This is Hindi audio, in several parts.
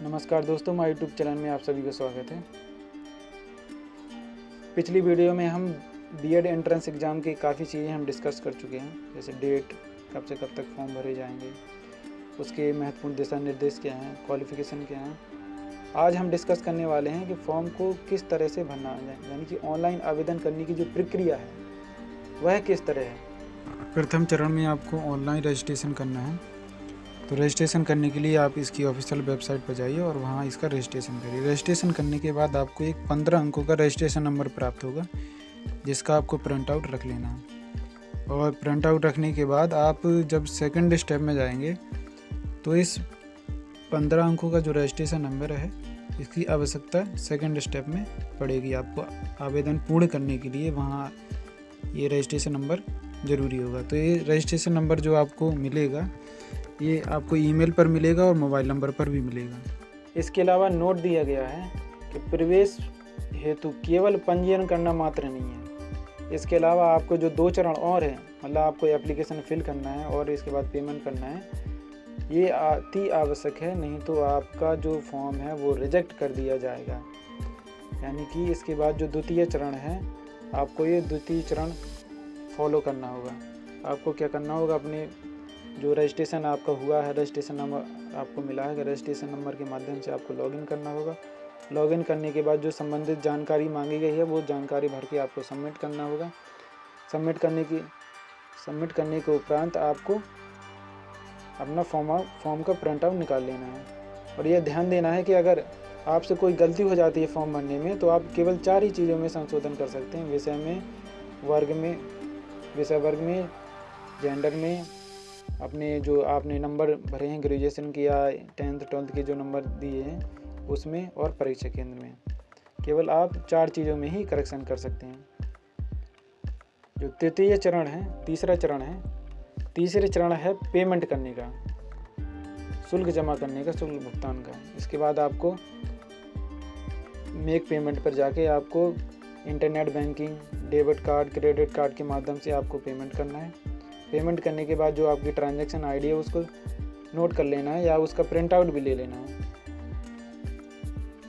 नमस्कार दोस्तों, हमारे यूट्यूब चैनल में आप सभी का स्वागत है। पिछली वीडियो में हम बीएड एंट्रेंस एग्ज़ाम की काफ़ी चीज़ें हम डिस्कस कर चुके हैं, जैसे डेट, कब से कब तक फॉर्म भरे जाएंगे, उसके महत्वपूर्ण दिशा निर्देश क्या हैं, क्वालिफ़िकेशन क्या हैं। आज हम डिस्कस करने वाले हैं कि फॉर्म को किस तरह से भरना है, यानी कि ऑनलाइन आवेदन करने की जो प्रक्रिया है वह किस तरह है। प्रथम चरण में आपको ऑनलाइन रजिस्ट्रेशन करना है। तो रजिस्ट्रेशन करने के लिए आप इसकी ऑफिशियल वेबसाइट पर जाइए और वहाँ इसका रजिस्ट्रेशन करिए। रजिस्ट्रेशन करने के बाद आपको एक 15 अंकों का रजिस्ट्रेशन नंबर प्राप्त होगा, जिसका आपको प्रिंट आउट रख लेना है। और प्रिंट आउट रखने के बाद आप जब सेकंड स्टेप में जाएंगे तो इस 15 अंकों का जो रजिस्ट्रेशन नंबर है, इसकी आवश्यकता सेकंड स्टेप में पड़ेगी। आपको आवेदन पूर्ण करने के लिए वहाँ ये रजिस्ट्रेशन नंबर ज़रूरी होगा। तो ये रजिस्ट्रेशन नंबर जो आपको मिलेगा, ये आपको ईमेल पर मिलेगा और मोबाइल नंबर पर भी मिलेगा। इसके अलावा नोट दिया गया है कि प्रवेश हेतु केवल पंजीयन करना मात्र नहीं है। इसके अलावा आपको जो 2 चरण और हैं, मतलब आपको एप्लीकेशन फिल करना है और इसके बाद पेमेंट करना है, ये अति आवश्यक है, नहीं तो आपका जो फॉर्म है वो रिजेक्ट कर दिया जाएगा। यानी कि इसके बाद जो द्वितीय चरण है, आपको ये द्वितीय चरण फॉलो करना होगा। आपको क्या करना होगा, अपने जो रजिस्ट्रेशन आपका हुआ है, रजिस्ट्रेशन नंबर आपको मिला है, रजिस्ट्रेशन नंबर के माध्यम से आपको लॉगिन करना होगा। लॉगिन करने के बाद जो संबंधित जानकारी मांगी गई है वो जानकारी भर के आपको सबमिट करना होगा। सबमिट करने के उपरांत आपको अपना फॉर्म का प्रिंट आउट निकाल लेना है। और यह ध्यान देना है कि अगर आपसे कोई गलती हो जाती है फॉर्म भरने में, तो आप केवल 4 ही चीज़ों में संशोधन कर सकते हैं: विषय वर्ग में, जेंडर में, अपने जो आपने नंबर भरे हैं ग्रेजुएशन की या 10th 12th के जो नंबर दिए हैं उसमें, और परीक्षा केंद्र में। केवल आप 4 चीज़ों में ही करेक्शन कर सकते हैं। जो तीसरा चरण है पेमेंट करने का, शुल्क जमा करने का, शुल्क भुगतान का। इसके बाद आपको मेक पेमेंट पर जाके आपको internet banking, debit card, credit card के माध्यम से आपको पेमेंट करना है। पेमेंट करने के बाद जो आपकी ट्रांजैक्शन आईडी है उसको नोट कर लेना है या उसका प्रिंट आउट भी ले लेना है।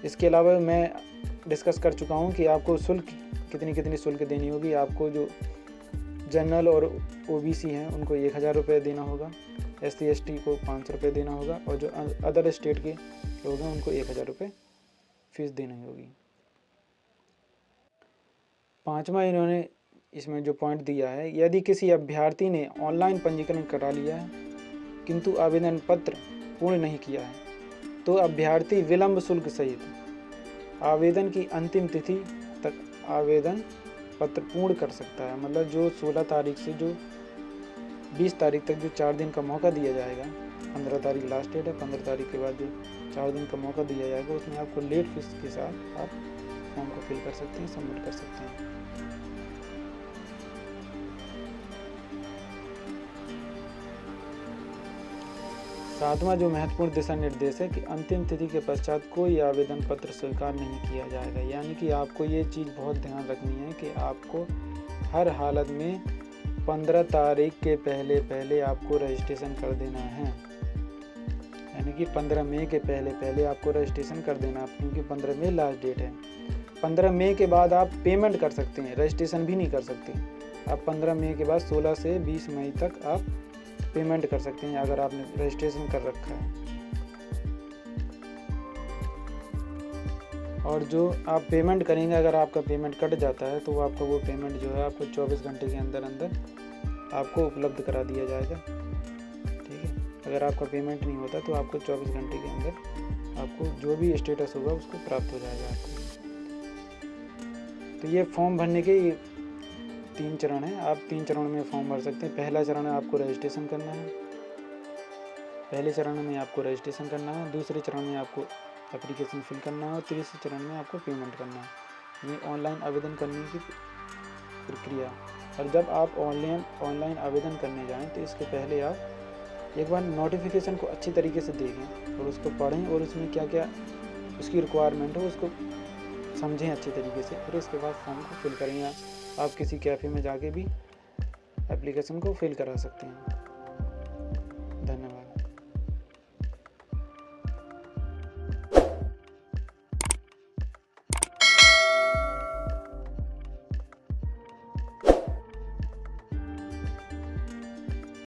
इसके अलावा मैं डिस्कस कर चुका हूँ कि आपको शुल्क कितनी शुल्क देनी होगी। आपको जो जनरल और ओबीसी हैं उनको 1000 रुपये देना होगा, SC ST को 500 रुपये देना होगा, और जो अदर स्टेट के लोग हैं उनको 1000 रुपये फीस देनी होगी। 5वां इन्होंने इसमें जो पॉइंट दिया है, यदि किसी अभ्यर्थी ने ऑनलाइन पंजीकरण करा लिया है किंतु आवेदन पत्र पूर्ण नहीं किया है, तो अभ्यर्थी विलंब शुल्क सहित आवेदन की अंतिम तिथि तक आवेदन पत्र पूर्ण कर सकता है। मतलब जो 16 तारीख से जो 20 तारीख तक जो 4 दिन का मौका दिया जाएगा, 15 तारीख लास्ट डेट है, 15 तारीख के बाद जो 4 दिन का मौका दिया जाएगा, उसमें आपको लेट फीस के साथ आप फॉर्म को फिल कर सकते हैं, सबमिट कर सकते हैं। सातवां जो महत्वपूर्ण दिशा निर्देश है कि अंतिम तिथि के पश्चात कोई आवेदन पत्र स्वीकार नहीं किया जाएगा। यानी कि आपको ये चीज़ बहुत ध्यान रखनी है कि आपको हर हालत में 15 तारीख के पहले आपको रजिस्ट्रेशन कर देना है। यानी कि 15 मई के पहले आपको रजिस्ट्रेशन कर देना है, क्योंकि 15 मई लास्ट डेट है। 15 मई के बाद आप पेमेंट कर सकते हैं, रजिस्ट्रेशन भी नहीं कर सकते। आप 15 मई के बाद 16 से 20 मई तक आप पेमेंट कर सकते हैं अगर आपने रजिस्ट्रेशन कर रखा है। और जो आप पेमेंट करेंगे, अगर आपका पेमेंट कट जाता है तो आपका वो पेमेंट जो है आपको 24 घंटे के अंदर आपको उपलब्ध करा दिया जाएगा। ठीक है, अगर आपका पेमेंट नहीं होता तो आपको 24 घंटे के अंदर आपको जो भी स्टेटस होगा उसको प्राप्त हो जाएगा आपको। तो ये फॉर्म भरने के 3 चरण हैं। आप 3 चरणों में फॉर्म भर सकते हैं। पहला चरण है आपको रजिस्ट्रेशन करना है, पहले चरण में आपको रजिस्ट्रेशन करना है, दूसरे चरण में आपको एप्लीकेशन फिल करना है, और तीसरे चरण में आपको पेमेंट करना है। ये ऑनलाइन आवेदन करने की प्रक्रिया। और जब आप ऑनलाइन आवेदन करने जाएं तो इसके पहले आप एक बार नोटिफिकेशन को अच्छी तरीके से देखें और उसको पढ़ें, और उसमें क्या क्या उसकी रिक्वायरमेंट हो उसको समझें अच्छे तरीके से, और इसके बाद फॉर्म को फिल करें। या आप किसी कैफ़े में जाके भी एप्लीकेशन को फिल करा सकते हैं। धन्यवाद।